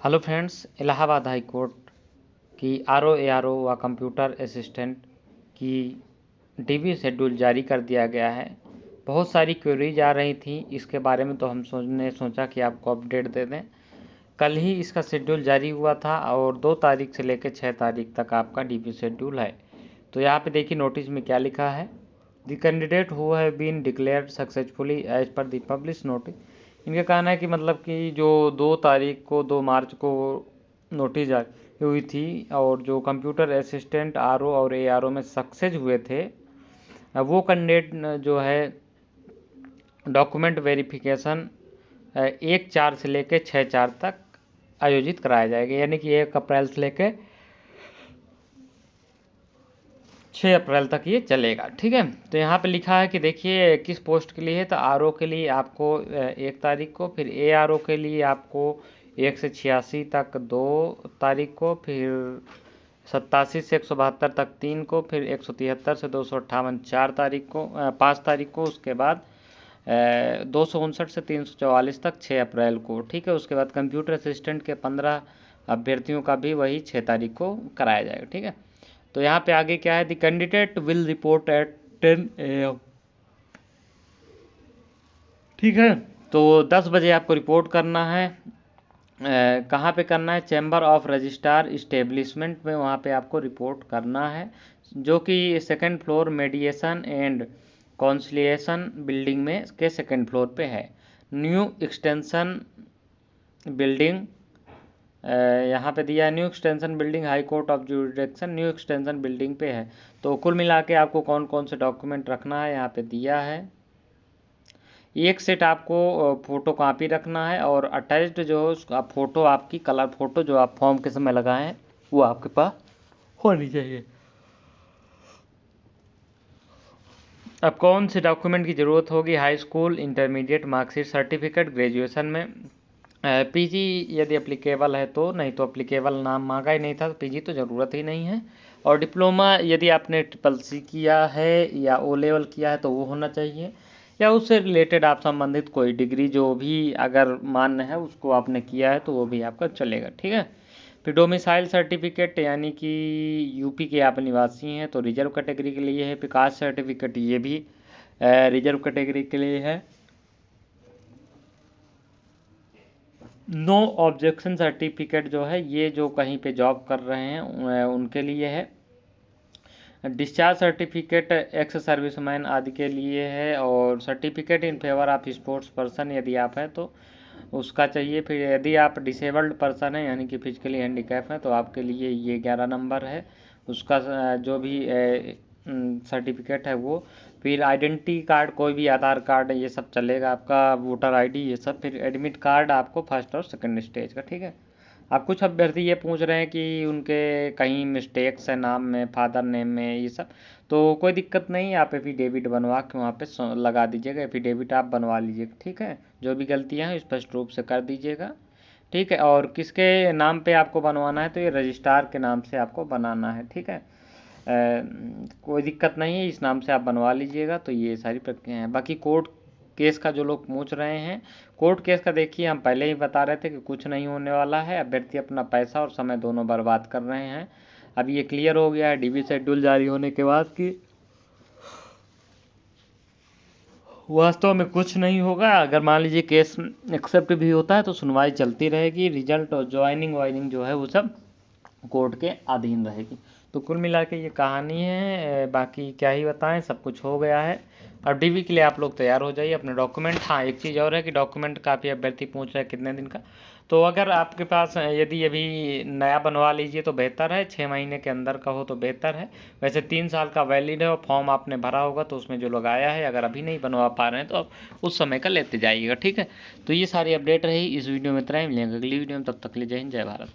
Hello friends, Allahabad high court की RO व computer assistant की डीवी शेड्यूल जारी कर दिया गया है। बहुत सारी क्वेरीज आ रही थी इसके बारे में, तो हम सोचा कि आपको अपडेट दे दें। कल ही इसका शेड्यूल जारी हुआ था और 2 तारीख से लेकर 6 तारीख तक आपका डीवी शेड्यूल है। तो यहाँ पे देखिए नोटिस में क्या लिखा है। The candidate who have been declared successfully as per the publish notice. इनका कहना है कि मतलब कि जो 2 मार्च को नोटिस जारी हुई थी और जो कंप्यूटर असिस्टेंट आरओ और एआरओ में सक्सेस हुए थे, वो कैंडिडेट जो है डॉक्यूमेंट वेरिफिकेशन 1/4 से लेकर 6/4 तक आयोजित कराया जाएगा, यानी कि 1 अप्रैल से लेकर 6 अप्रैल तक ये चलेगा। ठीक है, तो यहाँ पे लिखा है कि देखिए किस पोस्ट के लिए है। तो आरओ के लिए आपको 1 तारीख को, फिर एआरओ के लिए आपको 1 से 86 तक 2 तारीख को, फिर 87 से 172 तक 3 को, फिर 173 से 258 4 तारीख को 5 तारीख को, उसके बाद 259 से 344 तक 6 अप्रैल को। ठीक है, उसके बाद कंप्यूटर असिस्टेंट के 15 अभ्यर्थियों का भी वही 6 तारीख को कराया जाएगा। ठीक है, तो यहाँ पे आगे क्या है, the candidate will report eight 10 AM। ठीक है, तो 10 बजे आपको रिपोर्ट करना है। कहाँ पे करना है, चैम्बर ऑफ रजिस्ट्रार इस्टेब्लिशमेंट में, वहाँ पे आपको रिपोर्ट करना है, जो कि 2nd floor मेडिएशन and conciliation building में के 2nd फ्लोर पे है। न्यू एक्सटेंशन बिल्डिंग यहाँ पे दिया है, new extension building high court of जुडिक्शन new extension building पे है। तो कुल मिला के आपको कौन कौन से डॉक्यूमेंट रखना है यहाँ पे दिया है। एक सेट आपको फ़ोटो कॉपी रखना है और अटैच्ड जो उसका फ़ोटो, आपकी कलर फ़ोटो जो आप फॉर्म के समय लगाए हैं वो आपके पास होनी चाहिए। अब कौन से डॉक्यूमेंट की ज़रूरत होगी, high school intermediate marksheet certificate, graduation में पीजी यदि अप्लीकेबल है तो, नहीं तो अप्लीकेबल नाम मांगा ही नहीं था, तो पीजी तो ज़रूरत ही नहीं है। और डिप्लोमा यदि आपने ट्रिपल-सी किया है या ओ लेवल किया है तो वो होना चाहिए, या उससे रिलेटेड आप संबंधित कोई डिग्री जो भी अगर मान्य है उसको आपने किया है तो वो भी आपका चलेगा। ठीक है, फिर डोमिसाइल सर्टिफिकेट, यानी कि यूपी के आप निवासी हैं तो रिजर्व कैटेगरी के लिए है। फिर कास्ट सर्टिफिकेट, ये भी रिजर्व कैटेगरी के लिए है। नो ऑब्जेक्शन सर्टिफिकेट जो है ये जो कहीं पे जॉब कर रहे हैं उनके लिए है। डिस्चार्ज सर्टिफिकेट एक्स सर्विसमैन आदि के लिए है। और certificate in favour of sports person यदि आप हैं तो उसका चाहिए। फिर यदि आप डिसेबल्ड पर्सन है यानी कि फिजिकली हैंडीकैप हैं तो आपके लिए ये 11 नंबर है, उसका जो भी सर्टिफिकेट है वो। फिर आइडेंटिटी कार्ड, कोई भी आधार कार्ड ये सब चलेगा आपका, वोटर आईडी ये सब। फिर एडमिट कार्ड आपको 1st और 2nd स्टेज का। ठीक है, अब कुछ अभ्यर्थी ये पूछ रहे हैं कि उनके कहीं मिस्टेक्स है नाम में, फादर नेम में, ये सब तो कोई दिक्कत नहीं, आप एफिडेविट बनवा के वहाँ पे लगा दीजिएगा, एफिडेविट आप बनवा लीजिएगा। ठीक है, जो भी गलतियाँ हैं स्पष्ट रूप से कर दीजिएगा। ठीक है, और किसके नाम पे आपको बनवाना है, तो ये रजिस्ट्रार के नाम से आपको बनाना है। ठीक है, कोई दिक्कत नहीं है, इस नाम से आप बनवा लीजिएगा। तो ये सारी प्रक्रिया है। बाकी कोर्ट केस का जो लोग पूछ रहे हैं, कोर्ट केस का देखिए हम पहले ही बता रहे थे कि कुछ नहीं होने वाला है। अभ्यर्थी अपना पैसा और समय दोनों बर्बाद कर रहे हैं। अब ये क्लियर हो गया है डीवी शेड्यूल जारी होने के बाद कि वास्तव में कुछ नहीं होगा। अगर मान लीजिए केस एक्सेप्ट भी होता है तो सुनवाई चलती रहेगी, रिजल्ट और ज्वाइनिंग वाइनिंग जो है वो सब कोर्ट के अधीन रहेगी। तो कुल मिला के ये कहानी है, बाकी क्या ही बताएं, सब कुछ हो गया है। अब डीवी के लिए आप लोग तैयार हो जाइए अपने डॉक्यूमेंट। हाँ, एक चीज़ और है कि डॉक्यूमेंट काफ़ी अभ्यर्थी पूछ रहे हैं कितने दिन का, तो अगर आपके पास यदि अभी नया बनवा लीजिए तो बेहतर है, 6 महीने के अंदर का हो तो बेहतर है। वैसे 3 साल का वैलिड है और फॉर्म आपने भरा होगा तो उसमें जो लगाया है, अगर अभी नहीं बनवा पा रहे हैं तो आप उस समय का लेते जाइएगा। ठीक है, तो ये सारी अपडेट रही इस वीडियो में। इतना ही, मिलेंगे अगली वीडियो में, तब तक के लिए जय हिंद जय भारत।